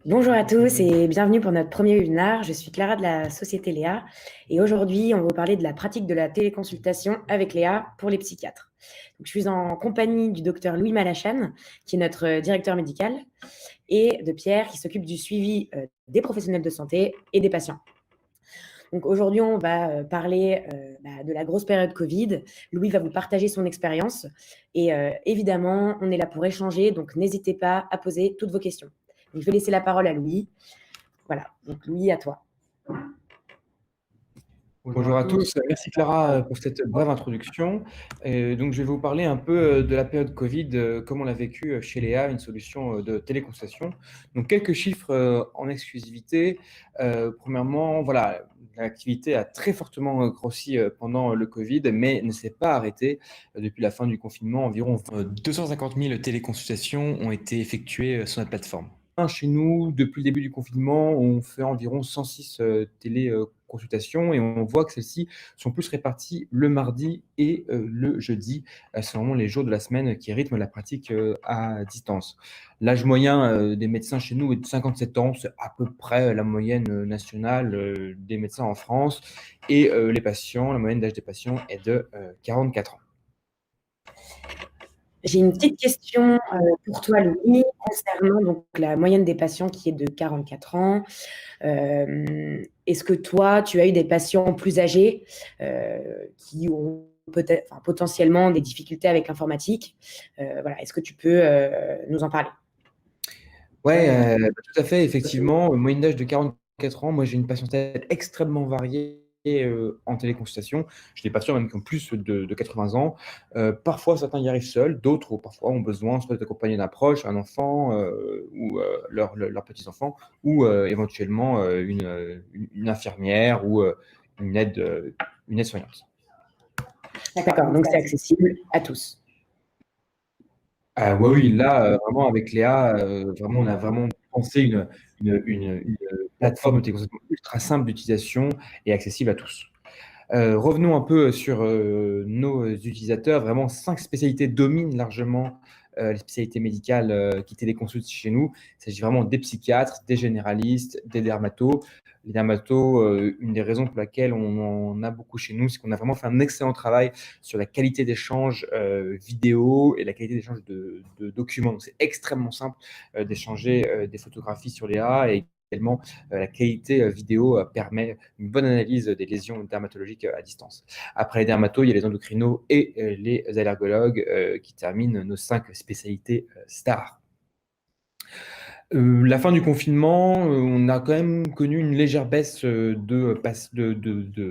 Bonjour à tous et bienvenue pour notre premier webinaire. Je suis Clara de la société Léa et aujourd'hui, on va vous parler de la pratique de la téléconsultation avec Léa pour les psychiatres. Donc, je suis en compagnie du docteur Louis Malachane, qui est notre directeur médical, et de Pierre, qui s'occupe du suivi des professionnels de santé et des patients. Donc aujourd'hui, on va parler de la grosse période Covid. Louis va vous partager son expérience et évidemment, on est là pour échanger, donc n'hésitez pas à poser toutes vos questions. Donc, je vais laisser la parole à Louis. Voilà, donc Louis, à toi. Bonjour à tous, merci Clara pour cette brève introduction. Donc, je vais vous parler un peu de la période Covid, comment on l'a vécu chez Léa, une solution de téléconsultation. Donc, quelques chiffres en exclusivité. Premièrement, voilà, l'activité a très fortement grossi pendant le Covid, mais ne s'est pas arrêtée depuis la fin du confinement. Environ 250 000 téléconsultations ont été effectuées sur notre plateforme. Chez nous, depuis le début du confinement, on fait environ 106 téléconsultations et on voit que celles-ci sont plus réparties le mardi et le jeudi. C'est vraiment les jours de la semaine qui rythment la pratique à distance. L'âge moyen des médecins chez nous est de 57 ans, c'est à peu près la moyenne nationale des médecins en France. Et les patients, la moyenne d'âge des patients est de 44 ans. J'ai une petite question pour toi, Louis, concernant donc, la moyenne des patients qui est de 44 ans. Est-ce que toi, tu as eu des patients plus âgés qui ont peut-être, potentiellement des difficultés avec l'informatique? Voilà, est-ce que tu peux nous en parler? Ouais, tout à fait, effectivement, moyenne d'âge de 44 ans. Moi, j'ai une patientèle extrêmement variée en téléconsultation. J'ai des patients même qui ont plus de 80 ans. Parfois, certains y arrivent seuls, d'autres, parfois, ont besoin soit d'être accompagnés d'un proche, un enfant ou leurs petits-enfants, ou éventuellement une infirmière ou une aide-soignante. D'accord, donc c'est accessible à tous. Ouais, oui, là, vraiment avec Léa, vraiment, on a vraiment pensé une plateforme de téléconsultation ultra simple d'utilisation et accessible à tous. Revenons un peu sur nos utilisateurs. Vraiment, 5 spécialités dominent largement les spécialités médicales qui téléconsultent chez nous. Il s'agit vraiment des psychiatres, des généralistes, des dermatos. Les dermatos, une des raisons pour laquelle on en a beaucoup chez nous, c'est qu'on a vraiment fait un excellent travail sur la qualité d'échange vidéo et la qualité d'échange de documents. Donc, c'est extrêmement simple d'échanger des photographies sur Léa et également la qualité vidéo permet une bonne analyse des lésions dermatologiques à distance. Après les dermatos, il y a les endocrinos et les allergologues qui terminent nos 5 spécialités stars. La fin du confinement, on a quand même connu une légère baisse de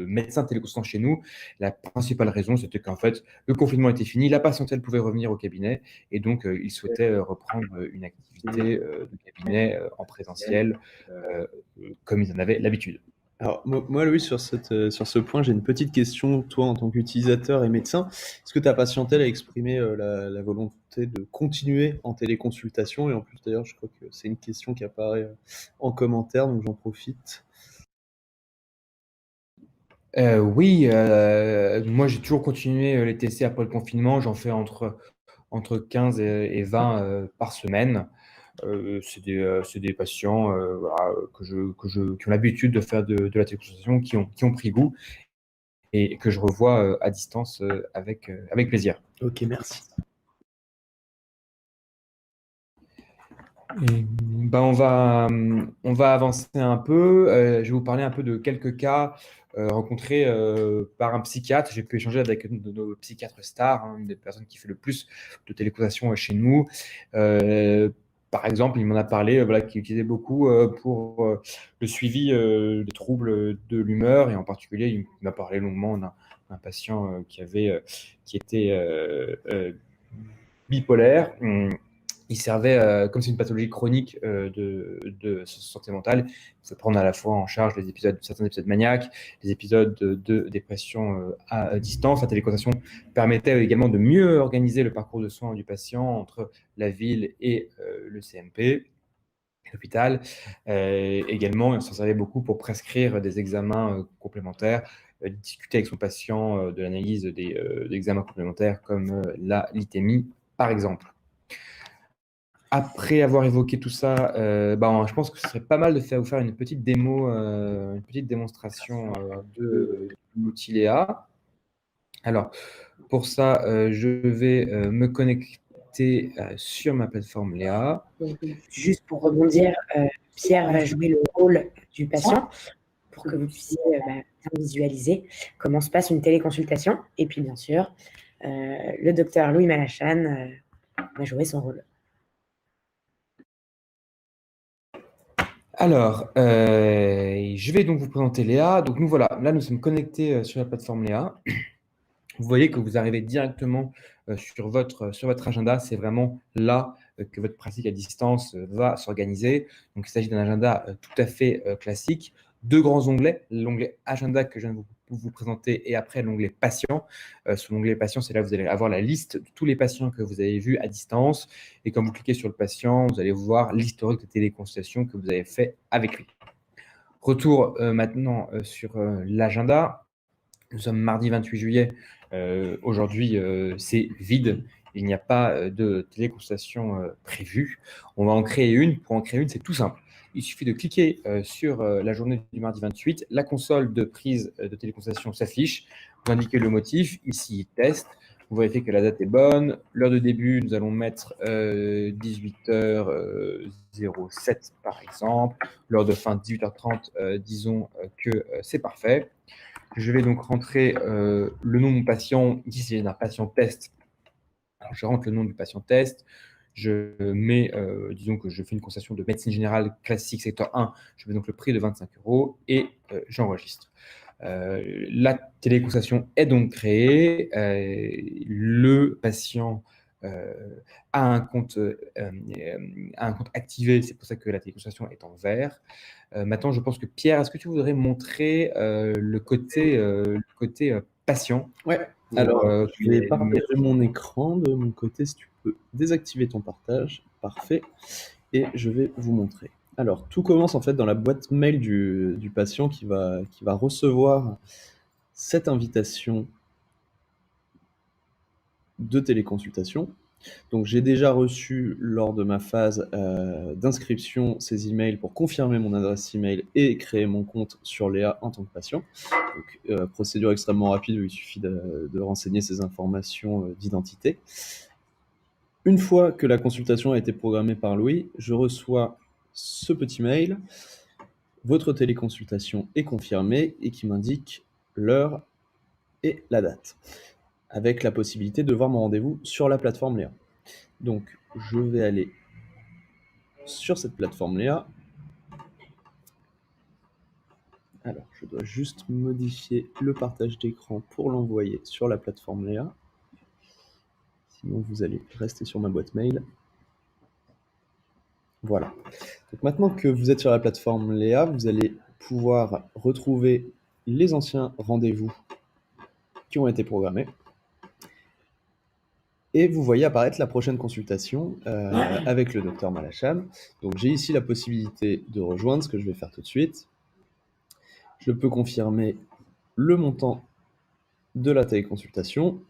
médecins téléconsultants chez nous. La principale raison, c'était qu'en fait, le confinement était fini, la patientèle pouvait revenir au cabinet et donc ils souhaitaient reprendre une activité de cabinet en présentiel comme ils en avaient l'habitude. Alors, moi, Louis, sur ce point, j'ai une petite question. Toi, en tant qu'utilisateur et médecin, est-ce que ta patientèle a exprimé la volonté de continuer en téléconsultation? Et en plus, d'ailleurs, je crois que c'est une question qui apparaît en commentaire, donc j'en profite. Oui, moi j'ai toujours continué les TC après le confinement. J'en fais entre 15 et 20 par semaine. C'est des patients voilà, qui ont l'habitude de faire de la téléconsultation, qui ont pris goût et que je revois à distance avec plaisir. Ok, merci. Ben, on va avancer un peu. Je vais vous parler un peu de quelques cas rencontrés par un psychiatre. J'ai pu échanger avec une de nos psychiatres stars, hein, une des personnes qui fait le plus de téléconsultation chez nous. Par exemple, il m'en a parlé, voilà, qu'il utilisait beaucoup pour le suivi des troubles de l'humeur et en particulier, il m'a parlé longuement d'un patient qui était bipolaire. Il servait, comme c'est une pathologie chronique de santé mentale, il faut prendre à la fois en charge certains épisodes maniaques, les épisodes de dépression à distance. La téléconsultation permettait également de mieux organiser le parcours de soins du patient entre la ville et le CMP, l'hôpital. Également, on s'en servait beaucoup pour prescrire des examens complémentaires, discuter avec son patient de l'analyse des examens complémentaires comme la lithémie, par exemple. après avoir évoqué tout ça, je pense que ce serait pas mal de vous faire une petite démo, une petite démonstration de l'outil Léa. Alors, pour ça, je vais me connecter sur ma plateforme Léa. Donc, juste pour rebondir, Pierre va jouer le rôle du patient pour que vous puissiez bien visualiser comment se passe une téléconsultation. Et puis, bien sûr, le docteur Louis Malachan va jouer son rôle. Alors, je vais donc vous présenter Léa. Donc, nous voilà, là, nous sommes connectés sur la plateforme Léa. Vous voyez que vous arrivez directement sur votre agenda. C'est vraiment là que votre pratique à distance va s'organiser. Donc, il s'agit d'un agenda tout à fait classique. Deux grands onglets, l'onglet agenda que je viens de vous présenter et après l'onglet patient. Sur l'onglet patient, c'est là que vous allez avoir la liste de tous les patients que vous avez vus à distance. Et quand vous cliquez sur le patient, vous allez voir l'historique de téléconsultation que vous avez fait avec lui. Retour maintenant sur l'agenda. Nous sommes mardi 28 juillet. Aujourd'hui, c'est vide. Il n'y a pas de téléconsultation prévue. On va en créer une. Pour en créer une, c'est tout simple. Il suffit de cliquer sur la journée du mardi 28. La console de prise de téléconsultation s'affiche. Vous indiquez le motif. Ici, test. Vous vérifiez que la date est bonne. L'heure de début, nous allons mettre 18h07 par exemple. L'heure de fin, 18h30. Disons que c'est parfait. Je vais donc rentrer le nom de mon patient. Ici, c'est un patient test. Alors, je rentre le nom du patient test. Je mets, disons que je fais une consultation de médecine générale classique secteur 1. Je mets donc le prix de 25 € et j'enregistre. La téléconsultation est donc créée. Le patient a un compte activé. C'est pour ça que la téléconsultation est en vert. Maintenant, je pense que Pierre, est-ce que tu voudrais montrer le côté patient? Ouais. Alors, je vais partager mon écran de mon côté. Si tu peux désactiver ton partage, parfait. Et je vais vous montrer. Alors, tout commence en fait dans la boîte mail du patient qui va recevoir cette invitation de téléconsultation. Donc, j'ai déjà reçu lors de ma phase d'inscription ces emails pour confirmer mon adresse email et créer mon compte sur Léa en tant que patient. Donc, procédure extrêmement rapide où il suffit de renseigner ces informations d'identité. Une fois que la consultation a été programmée par Louis, je reçois ce petit mail. Votre téléconsultation est confirmée et qui m'indique l'heure et la date, avec la possibilité de voir mon rendez-vous sur la plateforme Léa. Donc, je vais aller sur cette plateforme Léa. Alors, je dois juste modifier le partage d'écran pour l'envoyer sur la plateforme Léa. Sinon, vous allez rester sur ma boîte mail. Voilà. Donc maintenant que vous êtes sur la plateforme Léa, vous allez pouvoir retrouver les anciens rendez-vous qui ont été programmés. Et vous voyez apparaître la prochaine consultation avec le docteur Malachan. Donc j'ai ici la possibilité de rejoindre, ce que je vais faire tout de suite. Je peux confirmer le montant de la téléconsultation.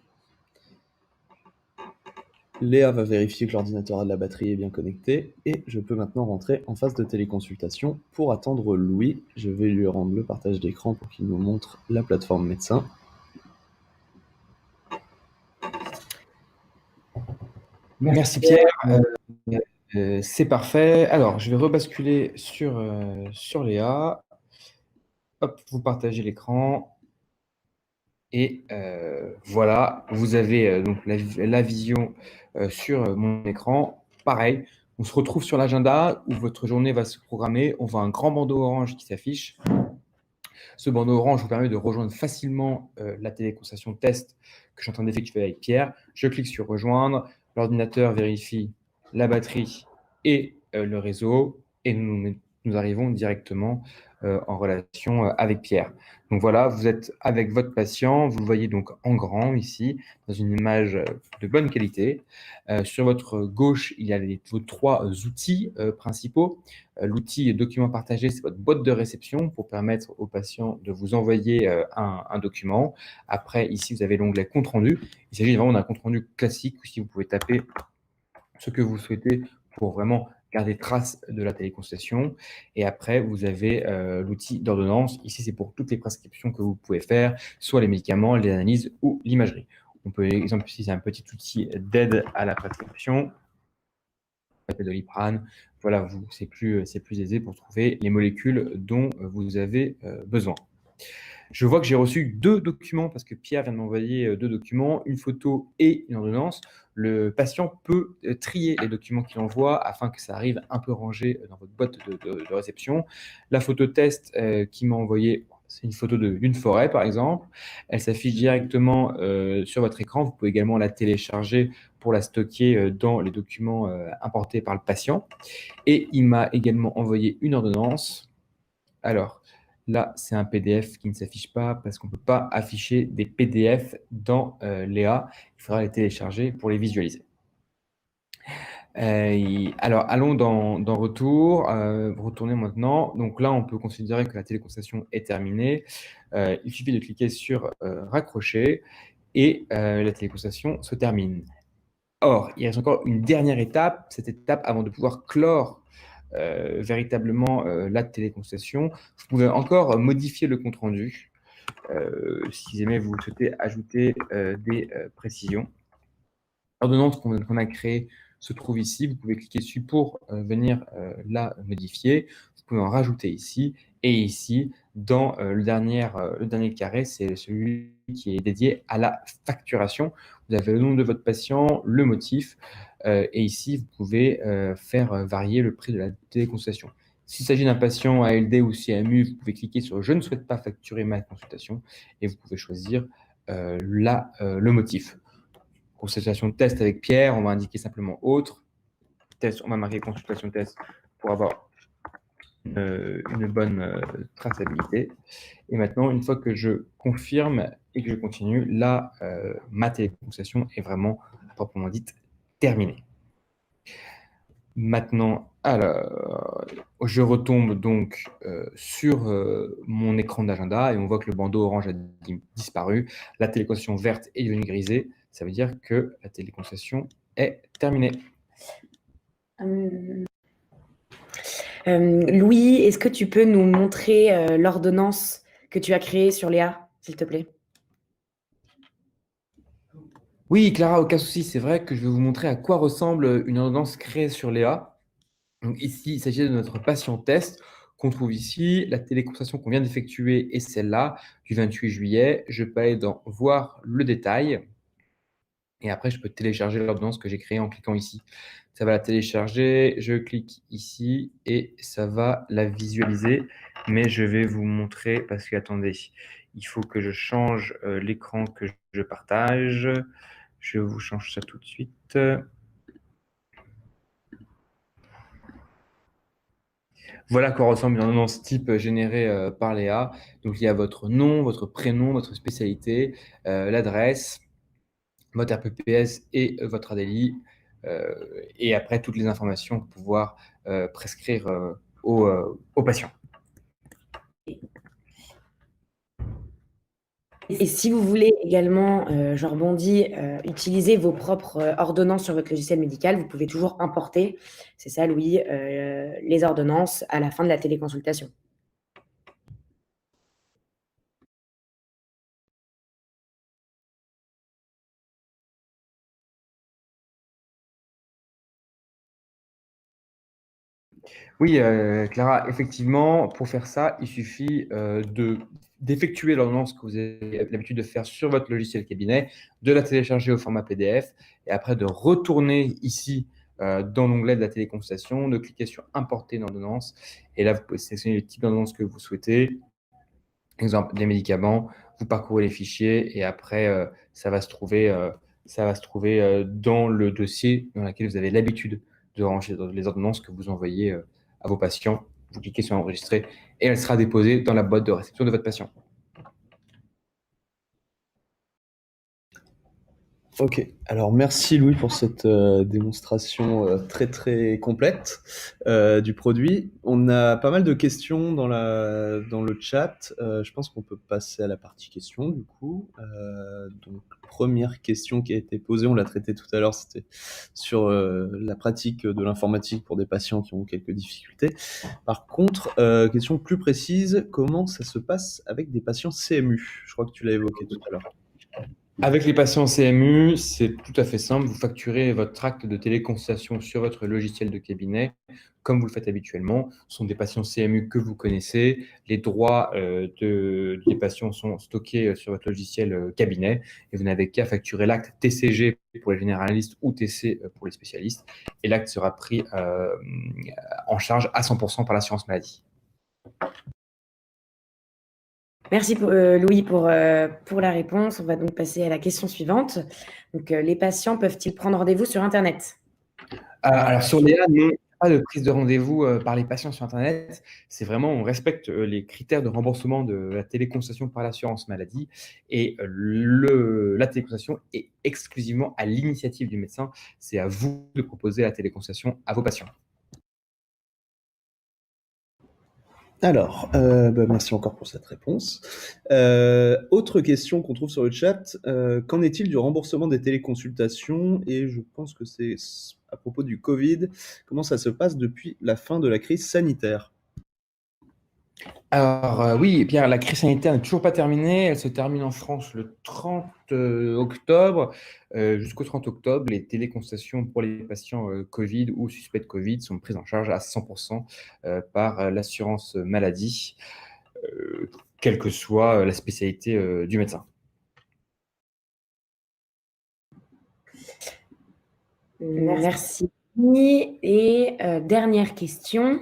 Léa va vérifier que l'ordinateur a de la batterie est bien connecté et je peux maintenant rentrer en phase de téléconsultation pour attendre Louis. Je vais lui rendre le partage d'écran pour qu'il nous montre la plateforme médecin. Merci Pierre. C'est parfait. Alors, je vais rebasculer sur Léa. Hop, vous partagez l'écran. Et voilà, vous avez donc la vision sur mon écran. Pareil, on se retrouve sur l'agenda où votre journée va se programmer. On voit un grand bandeau orange qui s'affiche. Ce bandeau orange vous permet de rejoindre facilement la téléconsultation test que je suis en train d'effectuer avec Pierre. Je clique sur rejoindre. L'ordinateur vérifie la batterie et le réseau. Et nous arrivons directement en relation avec Pierre. Donc voilà, vous êtes avec votre patient, vous le voyez donc en grand ici, dans une image de bonne qualité. Sur votre gauche, il y a vos trois outils principaux. L'outil document partagé, c'est votre boîte de réception pour permettre au patient de vous envoyer un document. Après, ici, vous avez l'onglet compte rendu. Il s'agit vraiment d'un compte rendu classique où si vous pouvez taper ce que vous souhaitez pour vraiment garder trace de la téléconsultation. Et après, vous avez l'outil d'ordonnance. Ici, c'est pour toutes les prescriptions que vous pouvez faire, soit les médicaments, les analyses ou l'imagerie. On peut, par exemple, utiliser un petit outil d'aide à la prescription, de Doliprane. Voilà, c'est plus aisé pour trouver les molécules dont vous avez besoin. Je vois que j'ai reçu 2 documents parce que Pierre vient de m'envoyer 2 documents, une photo et une ordonnance. Le patient peut trier les documents qu'il envoie afin que ça arrive un peu rangé dans votre boîte de réception. La photo test qu'il m'a envoyée, c'est une photo d'une forêt par exemple. Elle s'affiche directement sur votre écran. Vous pouvez également la télécharger pour la stocker dans les documents importés par le patient. Et il m'a également envoyé une ordonnance. Alors, là, c'est un PDF qui ne s'affiche pas parce qu'on ne peut pas afficher des PDF dans Léa. Il faudra les télécharger pour les visualiser. Alors, allons dans Retour. Retournez maintenant. Donc là, on peut considérer que la téléconsultation est terminée. Il suffit de cliquer sur Raccrocher et la téléconsultation se termine. Or, il reste encore une dernière étape. Cette étape, avant de pouvoir clore véritablement la téléconsultation, vous pouvez encore modifier le compte-rendu si jamais vous souhaitez ajouter des précisions. L'ordonnance qu'on a créée se trouve ici. Vous pouvez cliquer dessus pour venir la modifier. Vous pouvez en rajouter ici et ici. Dans le dernier carré, c'est celui qui est dédié à la facturation. Vous avez le nom de votre patient, le motif, et ici, vous pouvez faire varier le prix de la téléconsultation. S'il s'agit d'un patient ALD ou CMU, vous pouvez cliquer sur « Je ne souhaite pas facturer ma consultation » et vous pouvez choisir le motif. Consultation de test avec Pierre, on va indiquer simplement « Autre ». Test, on va marquer « Consultation test » pour avoir une bonne traçabilité. Et maintenant, une fois que je confirme et que je continue, là, ma téléconsultation est vraiment, proprement dite, terminée. Maintenant, alors, je retombe donc sur mon écran d'agenda et on voit que le bandeau orange a disparu. La téléconsultation verte est devenue grisée. Ça veut dire que la téléconsultation est terminée. Louis, est-ce que tu peux nous montrer l'ordonnance que tu as créée sur Léa, s'il te plaît? Oui, Clara, aucun souci. C'est vrai que je vais vous montrer à quoi ressemble une ordonnance créée sur Léa. Donc ici, il s'agit de notre patient test qu'on trouve ici. La téléconsultation qu'on vient d'effectuer est celle-là, du 28 juillet. Je peux aller dans « Voir le détail ». Et après, je peux télécharger l'ordonnance que j'ai créée en cliquant ici. Ça va la télécharger, je clique ici et ça va la visualiser. Mais je vais vous montrer, parce que, attendez, il faut que je change l'écran que je partage. Je vous change ça tout de suite. Voilà à quoi ressemble une ordonnance type générée par Léa. Donc, il y a votre nom, votre prénom, votre spécialité, l'adresse, votre RPPS et votre ADLI. Et après, toutes les informations pour pouvoir prescrire aux patients. Et si vous voulez également, je rebondis, utiliser vos propres ordonnances sur votre logiciel médical, vous pouvez toujours importer, c'est ça Louis, les ordonnances à la fin de la téléconsultation. Oui, Clara, effectivement, pour faire ça, il suffit d'effectuer l'ordonnance que vous avez l'habitude de faire sur votre logiciel cabinet, de la télécharger au format PDF et après de retourner ici dans l'onglet de la téléconsultation, de cliquer sur « Importer une ordonnance » et là, vous pouvez sélectionner le type d'ordonnance que vous souhaitez. Exemple, des médicaments, vous parcourez les fichiers et après, ça va se trouver dans le dossier dans lequel vous avez l'habitude de ranger les ordonnances que vous envoyez à vos patients. Vous cliquez sur « Enregistrer » et elle sera déposée dans la boîte de réception de votre patient. Ok, alors merci Louis pour cette démonstration très très complète du produit. On a pas mal de questions dans le chat. Je pense qu'on peut passer à la partie questions du coup. Donc première question qui a été posée, on l'a traitée tout à l'heure, c'était sur la pratique de l'informatique pour des patients qui ont quelques difficultés. Par contre, question plus précise, comment ça se passe avec des patients CMU? Je crois que tu l'as évoqué tout à l'heure. Avec les patients CMU, c'est tout à fait simple. Vous facturez votre acte de téléconsultation sur votre logiciel de cabinet, comme vous le faites habituellement. Ce sont des patients CMU que vous connaissez. Les droits des patients sont stockés sur votre logiciel cabinet et vous n'avez qu'à facturer l'acte TCG pour les généralistes ou TC pour les spécialistes. Et l'acte sera pris en charge à 100% par l'assurance maladie. Merci Louis pour la réponse. On va donc passer à la question suivante. Donc, les patients peuvent-ils prendre rendez-vous sur Internet? Alors sur Léa, non, pas de prise de rendez-vous par les patients sur Internet. C'est vraiment, on respecte les critères de remboursement de la téléconsultation par l'assurance maladie et la téléconsultation est exclusivement à l'initiative du médecin. C'est à vous de proposer la téléconsultation à vos patients. Alors, merci encore pour cette réponse. Autre question qu'on trouve sur le chat, qu'en est-il du remboursement des téléconsultations? Et je pense que c'est à propos du Covid. Comment ça se passe depuis la fin de la crise sanitaire? Alors oui, Pierre, la crise sanitaire n'est toujours pas terminée. Elle se termine en France le 30 octobre. Jusqu'au 30 octobre, les téléconsultations pour les patients Covid ou suspects de Covid sont prises en charge à 100% par l'assurance maladie, quelle que soit la spécialité du médecin. Merci. Et dernière question,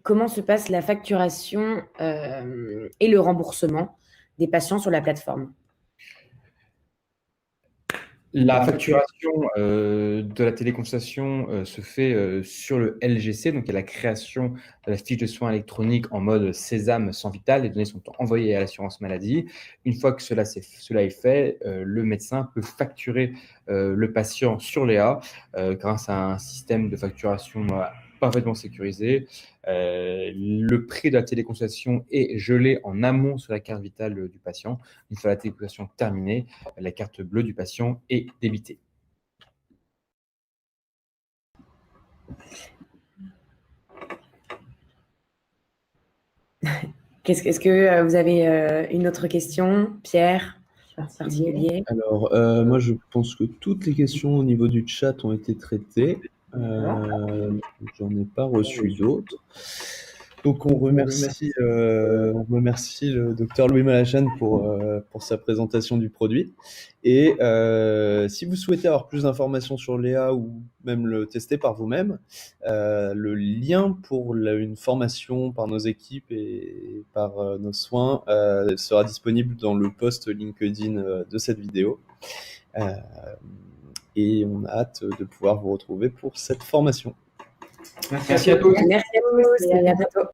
comment se passe la facturation et le remboursement des patients sur la plateforme? La facturation de la téléconsultation se fait sur le LGC, donc il y a la création de la fiche de soins électronique en mode Sésame sans Vital. Les données sont envoyées à l'assurance maladie. Une fois que cela est fait, le médecin peut facturer le patient sur Léa grâce à un système de facturation parfaitement sécurisé. Le prix de la téléconsultation est gelé en amont sur la carte vitale du patient. Une fois la téléconsultation terminée, la carte bleue du patient est débitée. Est-ce que vous avez une autre question, Pierre, particulier? Alors, moi, je pense que toutes les questions au niveau du chat ont été traitées. J'en ai pas reçu d'autres. Donc, on remercie le docteur Louis Malachane pour sa présentation du produit. Et si vous souhaitez avoir plus d'informations sur Léa ou même le tester par vous-même, le lien pour une formation par nos équipes et par nos soins sera disponible dans le post LinkedIn de cette vidéo. Et on a hâte de pouvoir vous retrouver pour cette formation. Merci à tous. Merci à tous et à bientôt.